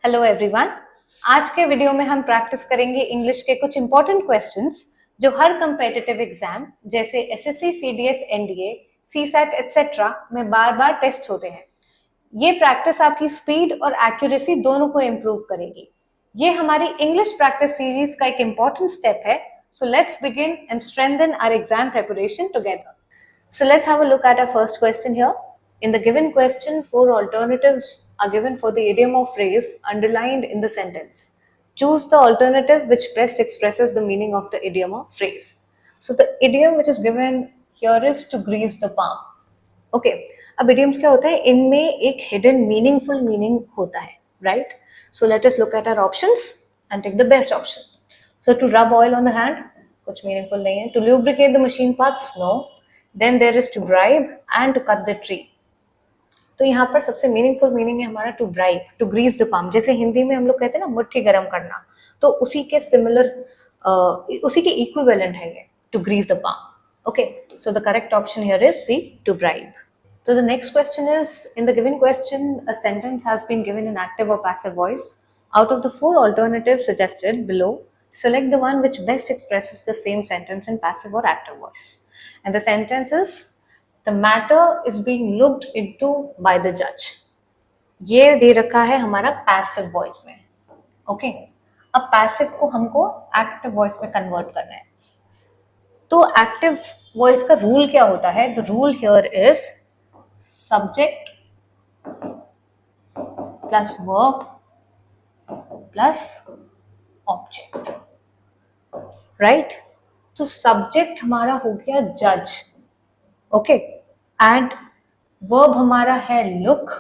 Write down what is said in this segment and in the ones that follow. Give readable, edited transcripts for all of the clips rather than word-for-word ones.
Hello everyone. आज के video में हम प्रैक्टिस करेंगे इंग्लिश के कुछ इंपॉर्टेंट क्वेश्चंस जो हर कंपेटिटिव एग्जाम जैसे SSC, CDS, NDA, CSAT etcetera में बार बार टेस्ट होते हैं। ये प्रैक्टिस आपकी स्पीड और एक्यूरेसी दोनों को इम्प्रूव करेगी। ये हमारी इंग्लिश प्रैक्टिस सीरीज का एक इंपॉर्टेंट स्टेप है। So let's begin and strengthen our exam preparation together. So let's have a look at our first question here. In the given question, four alternatives are given for the idiom or phrase underlined in the sentence. Choose the alternative which best expresses the meaning of the idiom or phrase. So the idiom which is given here is to grease the palm. Okay. अब idioms क्या होता है? इनमें एक hidden meaningful meaning होता है, right? So let us look at our options and take the best option. So to rub oil on the hand, कुछ meaningful नहीं है. To lubricate the machine parts, no. Then there is to bribe and to cut the tree. तो यहाँ पर सबसे meaningful meaning है हमारा to bribe, to grease the palm. जैसे हिंदी में हम लोग कहते हैं ना मुट्ठी गरम करना, तो उसी के सिमिलर उसी के इक्विवेलेंट है ये to grease the palm. Okay, so the correct option here is C, to bribe. So the next question is, in the given question, a sentence has been given in active or passive voice. Out of the four alternatives suggested below, select the one which best expresses the same sentence in passive or active voice. And the sentence is, the matter is being looked into by the judge. ये दे रखा है हमारा passive voice में. Okay, अब passive को हमको active voice में convert करना है. तो एक्टिव वॉइस का रूल क्या होता है? The rule here is subject plus verb plus object, right? तो subject हमारा हो गया judge, okay, and verb हमारा है look,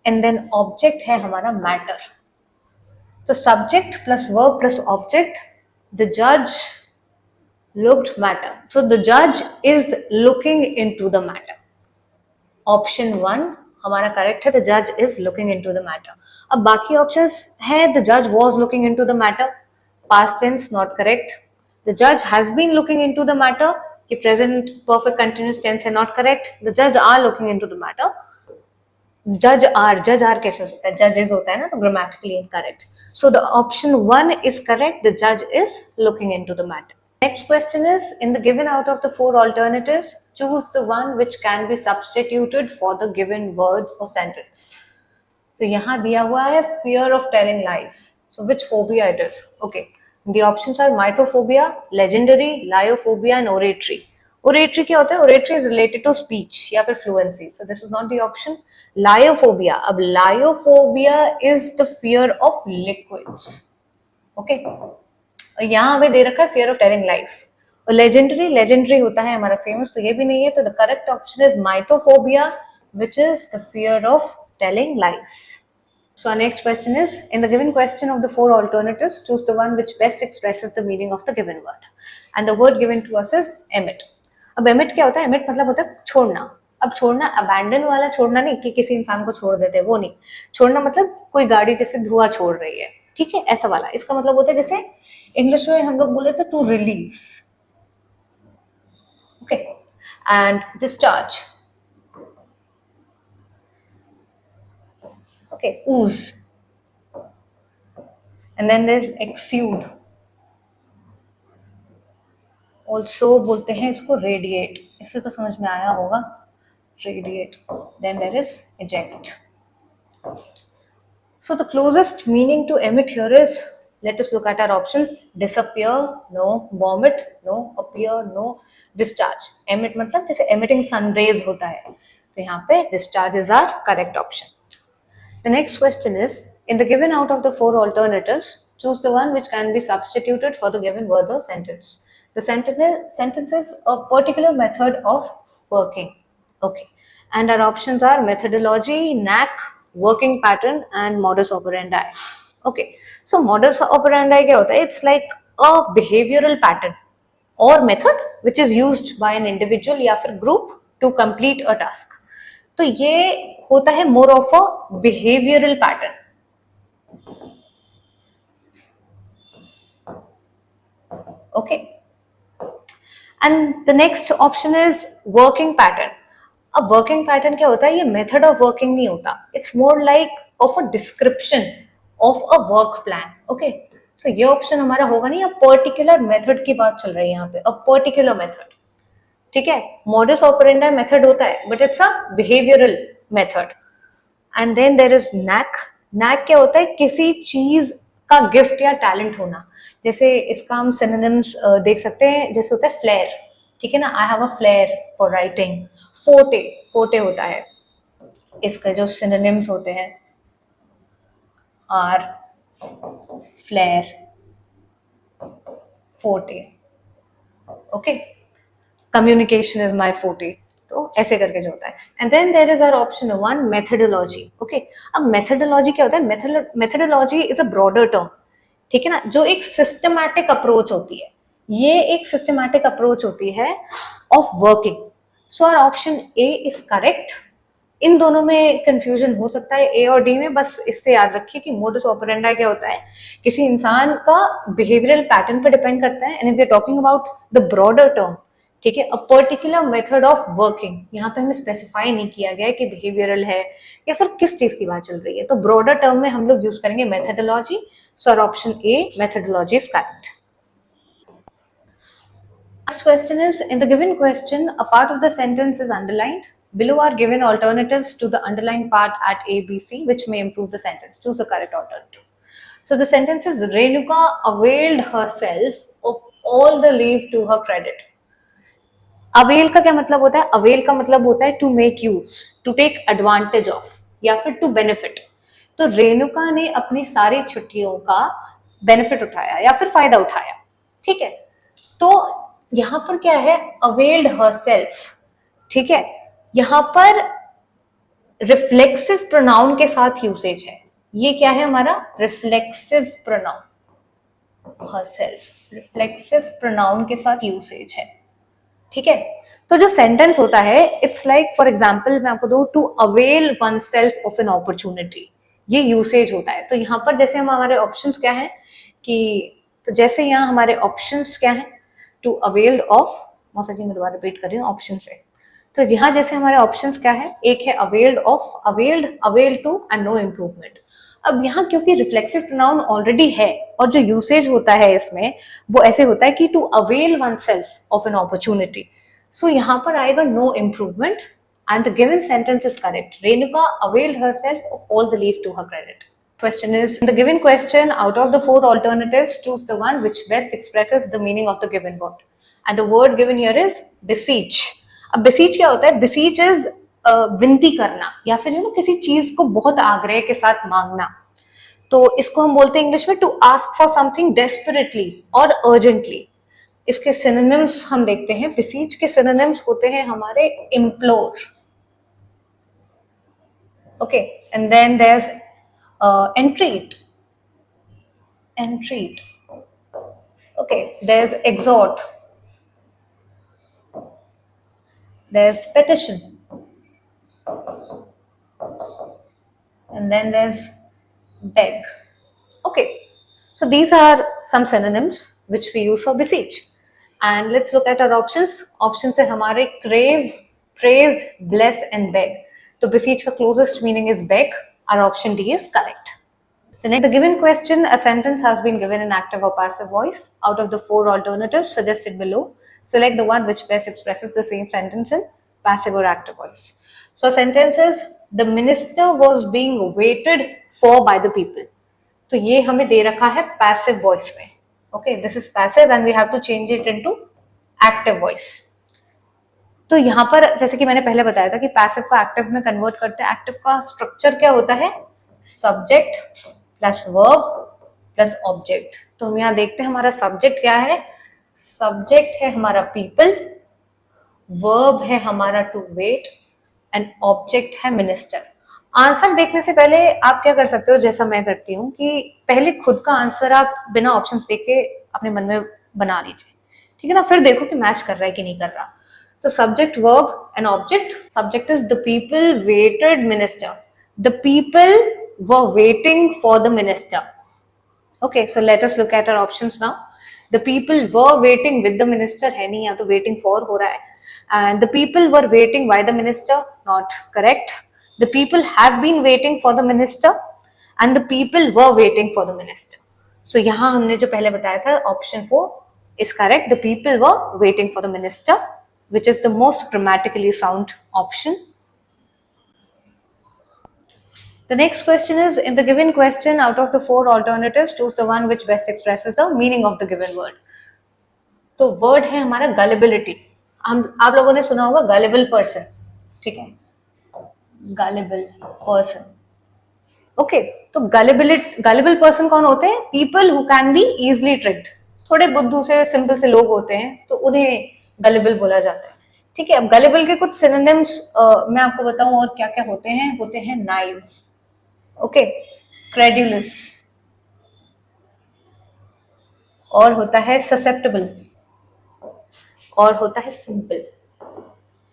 and then object है हमारा matter. तो subject plus verb plus object, the judge looked matter. So the judge is looking into the matter. Option 1 हमारा करेक्ट है. द जज is looking into the matter. अब बाकी ऑप्शंस है the जज was looking into the matter, past tense not correct. The जज has been looking into the matter, कि present perfect continuous tense है नॉट करेक्ट. द जज are looking into the matter. जज are कैसे हो सकता है? जजेस होता है ना, तो grammatically incorrect. So the option 1 is correct. The जज is looking into the matter. Next question is, in the given out of the four alternatives, choose the one which can be substituted for the given words or sentence. तो यहाँ दिया हुआ है fear of telling lies. So which phobia it is? Okay, the options are mythophobia, legendary, liophobia and oratory. Oratory क्या होता है? Oratory is related to speech या फिर fluency. So this is not the option. Liophobia. अब liophobia is the fear of liquids. Okay. यहाँ हमें दे रखा है फियर ऑफ टेलिंग लाइज. और लेजेंडरी होता है हमारा फेमस, तो ये भी नहीं है. तो the correct option is mythophobia, which is the fear of telling lies. So our next question is, in the given question of the four alternatives, choose the one which best expresses the meaning of the given word. And the word given to us is emit. अब emit क्या होता है? Emit मतलब होता है छोड़ना. अब छोड़ना अबैंडन वाला छोड़ना नहीं कि किसी इंसान को छोड़ देते, वो नहीं. छोड़ना मतलब कोई गाड़ी जैसे धुआं छोड़ रही है, ठीक है, ऐसा वाला. इसका मतलब होता है जैसे इंग्लिश में हम लोग बोले तो to release. Okay, and discharge. Okay, ooze, and then there's exude. also बोलते हैं इसको रेडिएट. इससे तो समझ में आया होगा, radiate. then there is eject. So the closest meaning to emit here is, let us look at our options. Disappear, no. Vomit, no. Appear, no. Discharge. Emit मतलब जैसे emitting sun rays होता है, तो यहाँ पे discharge is our correct option. The next question is, in the given out of the four alternatives, choose the one which can be substituted for the given word or sentence. The sentence is a particular method of working. Okay, and our options are methodology, knack, working pattern and modus operandi. Okay, so modus operandi क्या होता है? It's like a behavioral pattern or method which is used by an individual या फिर group to complete a task. तो ये होता है more of a behavioral pattern. Okay, and the next option is working pattern. अब working pattern क्या होता है? ये मेथड ऑफ वर्किंग नहीं होता. It's more like of a description of a work plan. Okay, so ये ऑप्शन हमारा होगा नहीं. अब पर्टिकुलर मेथड की बात चल रही है यहाँ पे, अ पर्टिकुलर मेथड. ठीक है, मॉडस ऑपरेंडी मेथड होता है but it's a behavioural method. And then there is knack. Knack क्या होता है? किसी चीज का गिफ्ट या टैलेंट होना. जैसे इसका हम सिनोनिम्स देख सकते हैं. जैसे होता है फ्लेयर. ठीक है ना, I have a flair for writing. Forte, forte होता है. इसके जो सिनोनिम्स होते हैं are flair, forte. Okay, communication is my forte. तो ऐसे करके जो होता है. And then there is our option 1 methodology. Okay, अब मेथडोलॉजी क्या होता है? Methodology is a broader term. ठीक है ना, जो एक सिस्टमैटिक अप्रोच होती है. ये एक सिस्टमैटिक अप्रोच होती है of working. So our option A is correct. इन दोनों में कंफ्यूजन हो सकता है, ए और डी में. बस इससे याद रखिए कि मोडस ऑपरेंडी क्या होता है, किसी इंसान का बिहेवियरल पैटर्न पे डिपेंड करता है. And if we are talking about the broader term, ठीक है, a particular method of working. यहाँ पे हमें स्पेसिफाई नहीं किया गया है कि बिहेवियरल है या फिर किस चीज की बात चल रही है. तो ब्रॉडर टर्म में हम लोग यूज करेंगे methodology. So our option A methodology is correct. Next question is, in the given question, a part of the sentence is underlined. Below are given alternatives to the underlined part at A, B, C, which may improve the sentence. Choose the correct alternative. So the sentence is, Renuka availed herself of all the leave to her credit. Avail का क्या मतलब होता है? Avail का मतलब होता है to make use, to take advantage of, या फिर टू बेनिफिट. तो रेणुका ने अपनी सारी छुट्टियों का बेनिफिट उठाया या फिर फायदा उठाया. ठीक है, तो यहां पर क्या है? Availed herself. ठीक है, यहां पर रिफ्लेक्सिव प्रोनाउन के साथ यूसेज है. ये क्या है हमारा? Reflexive pronoun. Herself reflexive pronoun के साथ यूसेज है. ठीक है, तो जो सेंटेंस होता है, इट्स लाइक, फॉर एग्जाम्पल मैं आपको दूं, to avail oneself of an opportunity. ये यूसेज होता है. तो यहाँ पर जैसे हम हमारे ऑप्शंस क्या है कि, तो जैसे यहाँ हमारे ऑप्शंस क्या है, टू अवेल्ड ऑफ, मौसा जी मैं दोबारा रिपीट कर रही हूँ ऑप्शन से. तो यहाँ जैसे हमारे ऑप्शंस क्या है, एक है availed of, availed, avail to and no improvement. अब यहाँ क्योंकि रिफ्लेक्सिव प्रोनाउन ऑलरेडी है और जो यूसेज होता है इसमें वो ऐसे होता है कि to avail oneself of an opportunity. So यहाँ पर आएगा no improvement and the given sentence is correct. Renuka availed herself of all the leave to her credit. Question is, in the given question, out of the 4 alternatives, choose the one which best expresses the meaning of the given word. And the word given here is beseech. अब beseech क्या होता है? beseech is विनती करना या फिर किसी चीज को बहुत आग्रह के साथ मांगना. तो इसको हम बोलते हैं इंग्लिश में to ask for something desperately और अर्जेंटली. इसके सिनोनिम्स हम देखते हैं. beseech के सिनोनिम्स होते हैं हमारे implore. Okay, and then there's entreat. Entreat. Okay, there's exhort. There's petition. And then there's beg. Okay, so these are some synonyms which we use for beseech. And let's look at our options. Options है हमारे crave, praise, bless and beg. तो beseech का closest meaning is beg. Our option D is correct. The given question, a sentence has been given in active or passive voice. Out of the 4 alternatives suggested below, select the one which best expresses the same sentence in passive or active voice. So sentence is, the minister was being waited for by the people. तो ये हमें दे रखा है passive voice में. Okay, this is passive and we have to change it into active voice. तो यहाँ पर जैसे कि मैंने पहले बताया था कि पैसिव को एक्टिव में कन्वर्ट करते हैं. एक्टिव का स्ट्रक्चर क्या होता है? Subject plus verb plus object. तो हम यहाँ देखते हैं हमारा सब्जेक्ट क्या है. सब्जेक्ट है हमारा पीपल, वर्ब है हमारा टू वेट एंड ऑब्जेक्ट है मिनिस्टर. आंसर देखने से पहले आप क्या कर सकते हो, जैसा मैं करती हूँ कि पहले खुद का आंसर आप बिना ऑप्शंस देखे अपने मन में बना लीजिए. ठीक है ना, फिर देखो कि मैच कर रहा है कि नहीं कर रहा. तो subject, verb and object. Subject is the people waited minister. The people were waiting for the minister. Okay, so let us look at our options now. The people were waiting with the minister है नहीं, यहाँ तो waiting for हो रहा है. And the people were waiting by the minister, not correct. The people have been waiting for the minister. and the people were waiting for the minister. So यहाँ हमने जो पहले बताया था option 4 is correct. The people were waiting for the minister, which is the most grammatically sound option. The next question is, in the given question, out of the 4 alternatives, choose the one which best expresses the meaning of the given word. तो word है हमारा गलिबिलिटी. आप लोगों ने सुना होगा gullible person, ठीक है, गलिबल पर्सन. ओके, तो गलिबल पर्सन कौन होते हैं? People who can be easily tricked. थोड़े बुद्धू से सिंपल से लोग होते हैं तो उन्हें गलिबल बोला जाता है. ठीक है, अब गलिबल के कुछ सिनोनिम्स मैं आपको बताऊं और क्या क्या होते हैं नाइव, ओके, क्रेड्यूलस, और होता है ससेप्टेबल, और होता है सिंपल.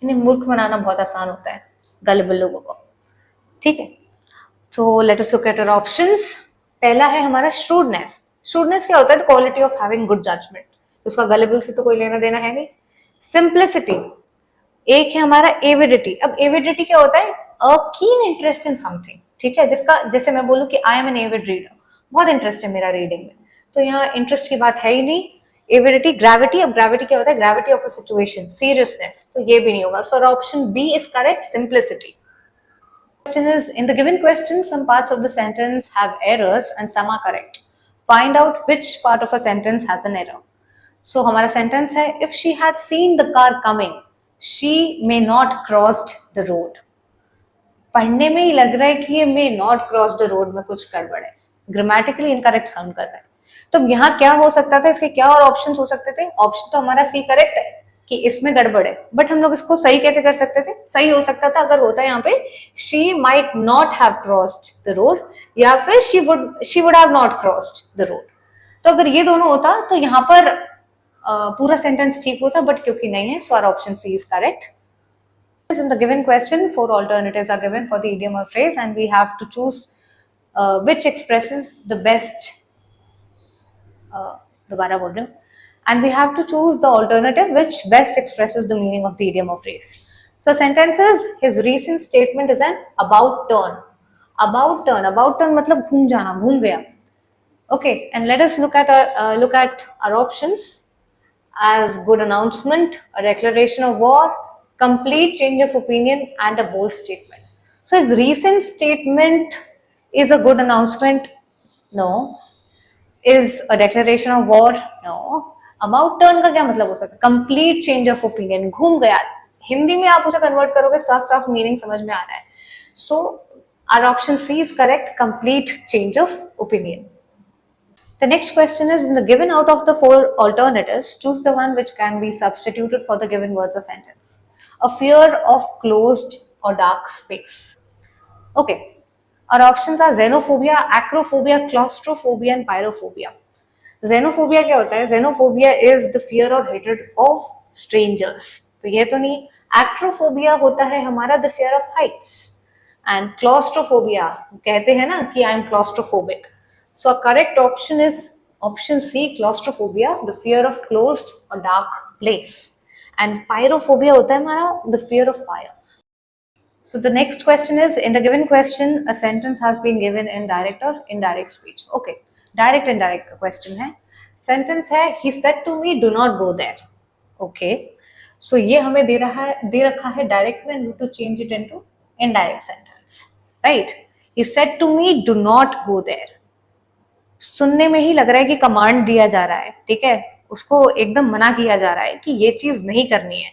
इन्हें मूर्ख बनाना बहुत आसान होता है गलिबल लोगों को. ठीक है, तो let us look at our options. पहला है हमारा श्रूडनेस. श्रूडनेस क्या होता है? Quality of having good judgement. उसका गलिबल से तो कोई लेना देना है नहीं. सिंप्लिसिटी. एक है हमारा एविडिटी. अब एविडिटी क्या होता है? अ कीन इंटरेस्ट इन समथिंग. ठीक है, जिसका जैसे मैं बोलूं कि I am an avid reader, बहुत इंटरेस्ट है मेरा रीडिंग में, तो यहाँ इंटरेस्ट की बात है ही नहीं. एविडिटी. ग्रेविटी. अब ग्रेविटी क्या होता है? Gravity of a situation, seriousness, तो ये भी नहीं होगा. So option B is correct, simplicity. Question is, in the given question, some parts of the sentence have errors and some are correct. Find out which part of a sentence has an error. So हमारा sentence है, if she had seen the car coming, she may not crossed the road. पढ़ने में ही लग रहा है कि ये may not cross the road में कुछ गड़बड़ है, ग्रामेटिकली इनकरेक्ट साउंड कर रहा है. तो यहाँ क्या हो सकता था? इसके क्या और ऑप्शंस हो सकते थे? ऑप्शन तो हमारा सी करेक्ट है कि इसमें गड़बड़ है, बट हम लोग इसको सही कैसे कर सकते थे? सही हो सकता था अगर होता यहाँ पे she might not have crossed the road, या फिर she would have not crossed the road. तो अगर ये दोनों होता तो यहाँ पर पूरा सेंटेंस ठीक होता, बट क्योंकि नहीं है, so our option C is correct. In the given question, 4 alternatives are given for the idiom or phrase, and we have to choose which expresses the best. दोबारा बोल रही हूँ. And we have to choose the alternative which best expresses the meaning of the idiom or phrase. So sentence is, his recent statement is an about turn. About turn मतलब घूम जाना, घूम गया. Okay, and let us look at our options. As good announcement, a declaration of war, complete change of opinion, and a bold statement. So his recent statement is a good announcement? No. Is a declaration of war? No. About turn का क्या मतलब हो सकता है? Complete change of opinion, घूम गया. हिंदी में आप उसे कन्वर्ट करोगे, साफ साफ मीनिंग समझ में आ रहा है. So our option C is correct, complete change of opinion. The next question is, in the given out of the 4 alternatives, choose the one which can be substituted for the given words or sentence. A fear of closed or dark space. Okay, our options are xenophobia, acrophobia, claustrophobia and pyrophobia. Xenophobia क्या होता है? Xenophobia is the fear or hatred of strangers. तो ये तो नहीं. Acrophobia होता है हमारा the fear of heights. And claustrophobia कहते हैं ना कि I am claustrophobic. So a correct option is option C, claustrophobia, the fear of closed or dark place. And pyrophobia होता है हमारा the fear of fire. So the next question is, in the given question, a sentence has been given in direct or indirect speech. Okay. Direct indirect का question है. Sentence है, he said to me do not go there. Okay, so ये हमें दे रखा है direct में, to change it into indirect sentence, right. he said to me do not go there. सुनने में ही लग रहा है कि कमांड दिया जा रहा है, ठीक है, उसको एकदम मना किया जा रहा है कि ये चीज नहीं करनी है.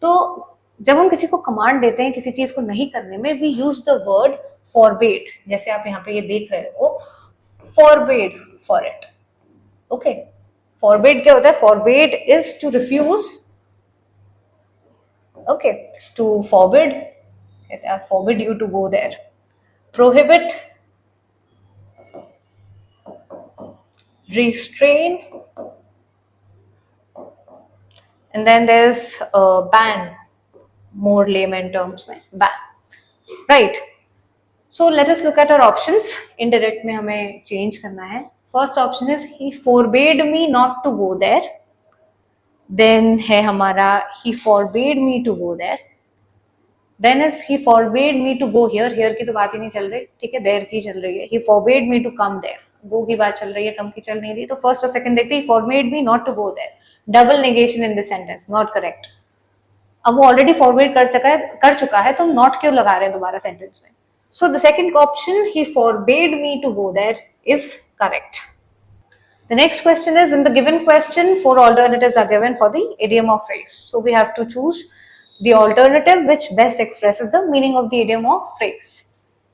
तो जब हम किसी को कमांड देते हैं किसी चीज को नहीं करने में, we use the word forbid. जैसे आप यहाँ पे ये देख रहे हो, forbid for it. Okay, forbid क्या होता है? Forbid is to refuse. Okay, to forbid you to go there. Prohibit, restrain, and then there's ban. More layman terms में ban, right? So let us look at our options. Indirect में हमें change करना है. First option is, he forbade me not to go there. Then है हमारा, he forbade me to go there. Then is he forbade me to go here, here की तो बात ही नहीं चल रही, ठीक है, देयर की चल रही है. He forbade me to come there, go की बात चल रही है, कम की चल नहीं रही. तो फर्स्ट और सेकंड देखते he forbade me not to go there, double negation in this sentence, not correct. अब वो ऑलरेडी फॉरवर्ड कर चुका है तो हम नॉट क्यों लगा रहे हैं दोबारा सेंटेंस में. So the second option, he forbade me to go there, is correct. The next question is, in the given question, four alternatives are given for the idiom or phrase. So we have to choose the alternative which best expresses the meaning of the idiom or phrase.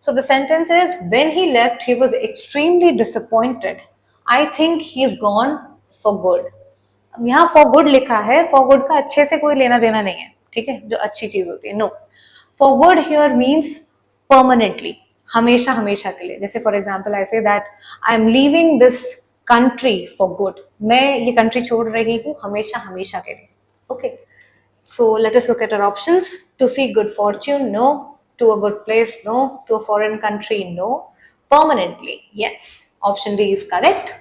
So the sentence is, when he left, he was extremely disappointed. I think he's gone for good. यहाँ for good लिखा है, for good का अच्छे से कोई लेना देना नहीं है, ठीक है, जो अच्छी चीज होती है. No, for good here means permanently, हमेशा हमेशा के लिए. जैसे for example I say that I am leaving this country for good, मैं ये कंट्री छोड़ रही हूँ हमेशा हमेशा के लिए. Okay, so let us look at our options. To seek good fortune, no. To a good place, no. To a foreign country, no. Permanently, yes. Option D is correct.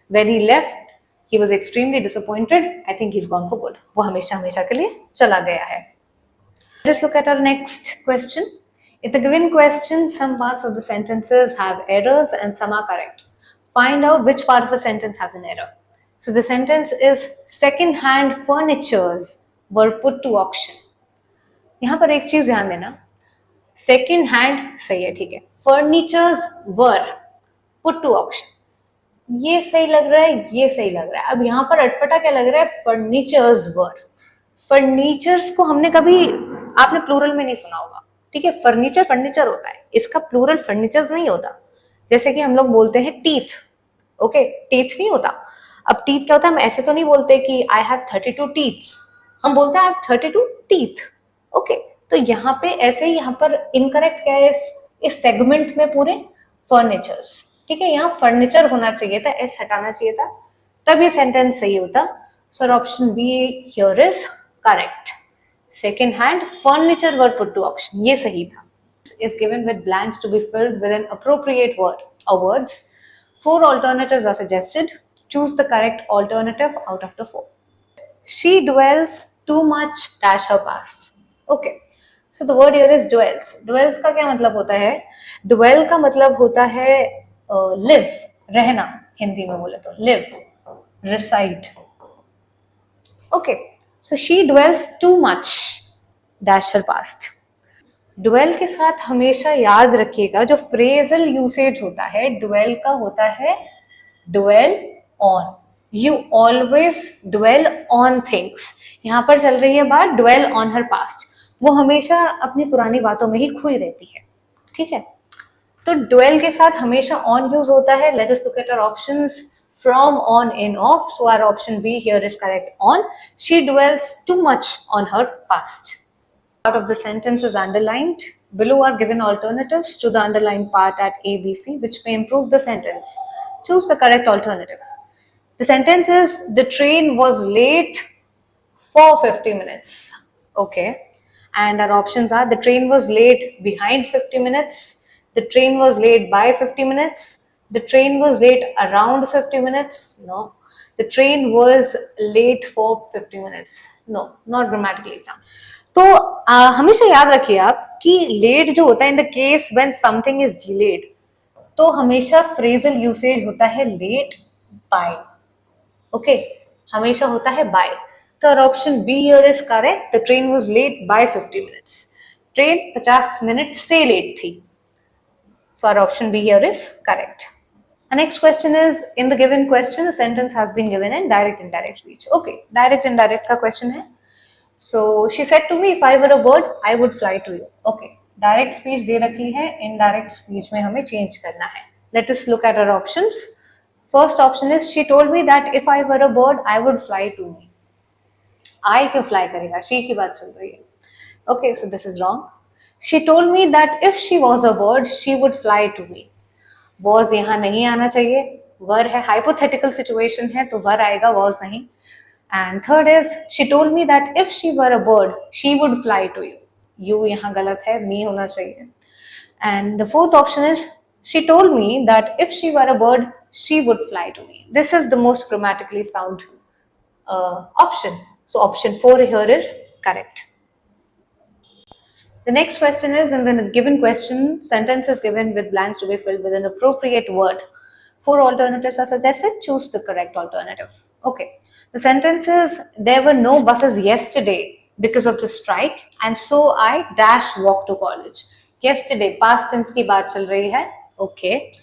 When he left, he was extremely disappointed. I think he's gone for good. वो हमेशा हमेशा के लिए चला गया है. Let's look at our next question. In the given question, some parts of the sentences have errors and some are correct. Find out which part of a sentence has an error. So the sentence is, second-hand furnitures were put to auction. यहाँ पर एक चीज ध्यान देना, second hand सही है, ठीक है, furnitures were put to auction, ये सही लग रहा है, ये सही लग रहा है. अब यहाँ पर अटपटा क्या लग रहा है, फर्नीचर्स वर. फर्नीचर्स को हमने कभी, आपने प्लूरल में नहीं सुना होगा, ठीक है. फर्नीचर फर्नीचर होता है, इसका प्लूरल फर्नीचर्स नहीं होता. जैसे कि हम लोग बोलते हैं टीथ, ओके, टीथ नहीं होता. अब टीथ क्या होता है, हम ऐसे तो नहीं बोलते कि आई हैव 32 टीथ्स, हम बोलते हैं आई हैव 32 टीथ. ओके, तो यहाँ पे ऐसे ही, यहाँ पर इनकरेक्ट क्या है इस सेगमेंट में पूरे, फर्नीचर्स, ठीक है. यहाँ फर्नीचर होना चाहिए था, एस हटाना चाहिए था, तब ये सेंटेंस सही होता. So option B here is correct. Second hand furniture were put to auction, ये सही था. Is given with blanks to be filled with an appropriate word or words. 4 alternatives are suggested. Choose the correct alternative out of the 4. She dwells too much dash her past. Okay. So the word here is dwells. Dwells का क्या मतलब होता है? Dwell का मतलब होता है live, रहना, हिंदी में बोले तो live, reside. Okay. So she dwells too much dash her past. Dwell के साथ हमेशा याद रखिएगा, जो फ्रेजल यूसेज होता है ड्वेल का होता है dwell on. You always dwell on things. यहाँ पर चल रही है बात ड्वेल ऑन हर पास्ट, वो हमेशा अपनी पुरानी बातों में ही खोई रहती है, ठीक है. तो ड्वेल के साथ हमेशा ऑन यूज होता है. Let us look at our options. From, on, in, off. So our option B here is correct. On. She dwells too much on her past. Part of the sentence is underlined. Below are given alternatives to the underlined part at A, B, C, which may improve the sentence. Choose the correct alternative. The sentence is, the train was late for 50 minutes. Okay. And our options are, the train was late behind 50 minutes. The train was late by 50 minutes. The train was late around 50 minutes. No. The train was late for 50 minutes. No, not grammatically sound. तो हमेशा याद रखिए आप कि late जो होता है in the case when something is delayed, तो हमेशा फ्रेजल यूसेज होता है लेट बाय. ओके, हमेशा होता है बाय. तो option B here is correct. The train was late by 50 minutes. Train 50 minute से लेट थी. So our option B here is correct. The next question is, in the given question, a sentence has been given in direct indirect speech. Okay, direct indirect का question है. So she said to me, if I were a bird, I would fly to you. Okay, direct speech दे रखी है, indirect speech में हमें change करना है. Let us look at our options. First option is, she told me that if I were a bird, I would fly to me. I क्यों fly करेगा? She की बात चल रही है. Okay, so this is wrong. She told me that if she was a bird, she would fly to me. was यहाँ नहीं आना चाहिए, वर है, हाइपोथेटिकल सिचुएशन है तो वर आएगा, was नहीं. And third is, she told me that if she were a bird she would fly to you. You यहाँ गलत है, मी होना चाहिए. And the fourth option is, she told me that if she were a bird she would fly to me. This is the most grammatically sound option. So option 4 here is correct. The next question is, in the given question, sentence is given with blanks to be filled with an appropriate word. 4 alternatives are suggested. Choose the correct alternative. Okay. The sentence is, there were no buses yesterday because of the strike, and so I dash walk to college. Yesterday, past tense की बात चल रही है. Okay.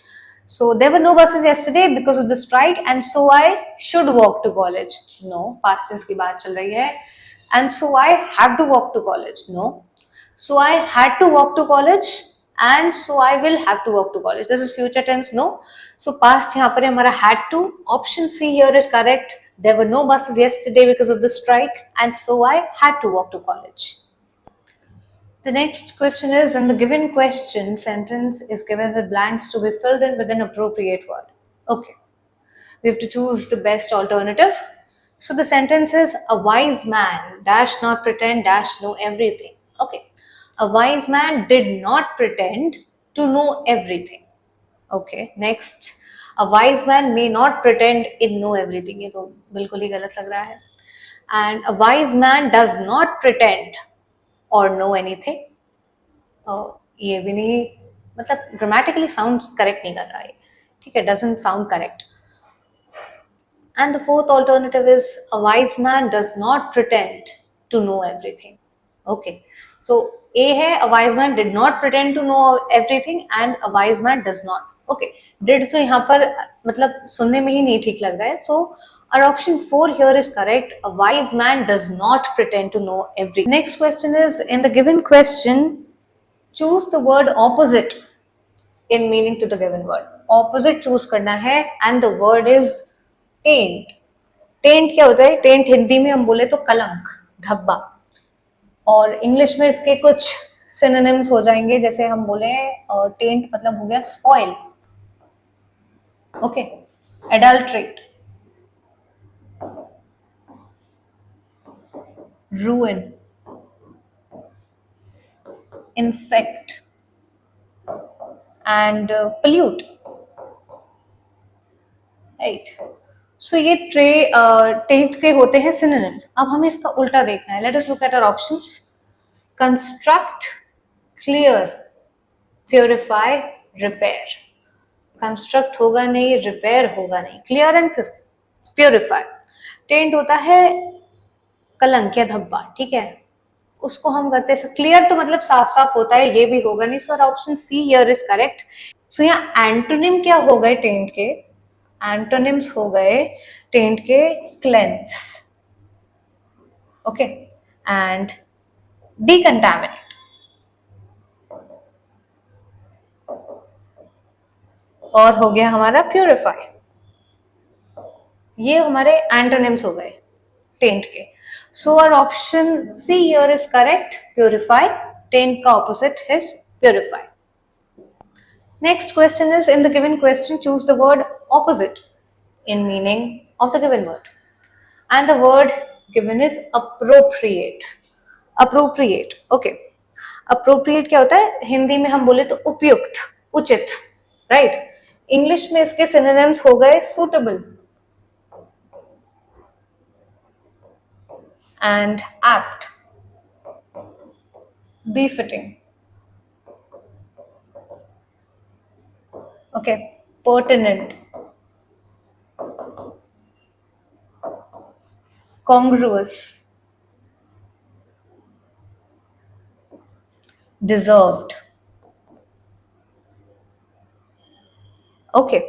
So there were no buses yesterday because of the strike, and so I should walk to college. No, past tense की बात चल रही है. And so I have to walk to college. No. So I had to walk to college, and so I will have to walk to college. This is future tense. No. So past यहाँ पर हमारा had to. Option C here is correct. There were no buses yesterday because of the strike, and so I had to walk to college. The next question is, in the given question, sentence is given with blanks to be filled in with an appropriate word. Okay. We have to choose the best alternative. So the sentence is, a wise man dash not pretend dash know everything. Okay. A wise man did not pretend to know everything. Okay. Next. A wise man may not pretend in know everything. ये तो बिल्कुल ही गलत लग रहा है. And a wise man does not pretend or know anything. ये भी नहीं, मतलब ग्रामेटिकली साउंड करेक्ट नहीं कर रहा है. ठीक है, doesn't sound correct. And the fourth alternative is, a wise man does not pretend to know everything. Okay. So A है, a wise man did not pretend to know everything, and a wise man does not. Okay. Did तो यहाँ पर मतलब सुनने में ही नहीं ठीक लग रहा है. So our option 4 here is correct. A wise man does not pretend to know everything. Next question is, in the given question, choose the word opposite in meaning to the given word. Opposite choose करना है, and the word is tent. Tent क्या होता है? Tent Hindi में हम बोले तो कलंक, धब्बा, और इंग्लिश में इसके कुछ सिनोनिम्स हो जाएंगे. जैसे हम बोले टेंट मतलब हो गया spoil. Okay. Adulterate, ruin, infect, and pollute. Right. So ये टेंट के होते हैं सिनोनिम्स. अब हमें इसका उल्टा देखना है. Let us look at our options. Construct, clear, purify, repair. Construct होगा नहीं, रिपेयर होगा नहीं, क्लियर एंड प्योरीफाई. टेंट होता है कलंक या धब्बा. ठीक है, उसको हम करते हैं. क्लियर तो मतलब साफ साफ होता है, ये भी होगा नहीं. So option C here is correct. So यहाँ एंटोनिम क्या हो गए टेंट के? एंटोनिम्स हो गए टेंट के क्लेंस, ओके, एंड डिकंटामिनेट. और हो गया हमारा प्योरीफाई. ये हमारे एंटोनिम्स हो गए टेंट के. So our option C here is correct. Purify. Taint का opposite is purify. Next question is, in the given question, choose the word opposite in meaning of the given word. And the word given is appropriate. Appropriate. Okay. Appropriate क्या होता है? हिंदी में हम बोले तो उपयुक्त, उचित. Right. इंग्लिश में इसके synonyms हो गए suitable and apt, befitting. Okay, pertinent, congruous, deserved. Okay,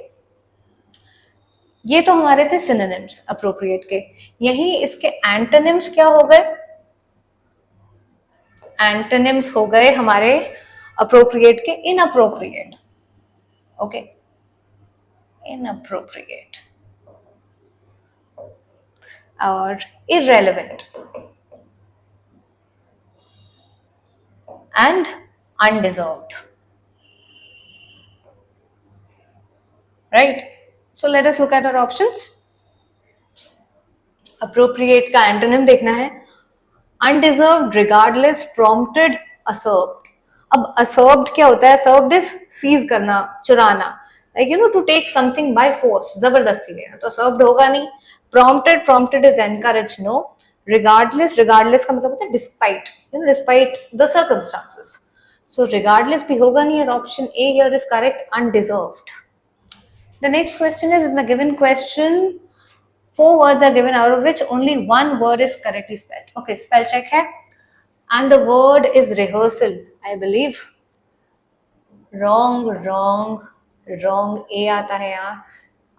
ये तो हमारे थे synonyms appropriate के. यही इसके antonyms क्या हो गए? Antonyms हो गए हमारे appropriate के inappropriate. Okay, inappropriate or irrelevant and undeserved. Right. So let us look at our options. Appropriate का antonym देखना है. Undeserved, regardless, prompted, usurped. अब usurped क्या होता है? Usurped is seize करना, चुराना, like to take something by force, जबरदस्ती लेना. तो usurped होगा नहीं. Prompted, prompted is encouraged. No. regardless का मतलब होता है despite, despite the circumstances. So regardless भी होगा नहीं, और option A here is correct, undeserved. The next question is, in the given question, 4 words are given, out of which only one word is correctly spelled. Okay, spell check है, and the word is rehearsal, I believe. Wrong, wrong, wrong. A आता है यहाँ.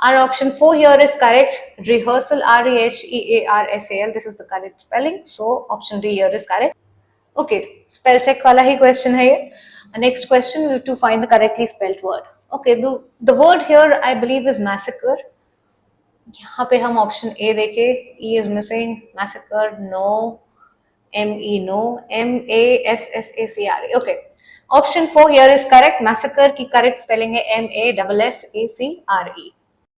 Our option 4 here is correct. Rehearsal, REHEARSAL. This is the correct spelling. So option D here is correct. Okay, spell check वाला ही question है ये. Next question, we have to find the correctly spelled word. Okay, the word here I believe is massacre. यहाँ पे हम option A देखे. E is missing. Massacre, no. M-E, no. M-A-S-S-A-C-R-E. Okay. Option 4 here is correct. Massacre की correct spelling है M-A-S-S-A-C-R-E.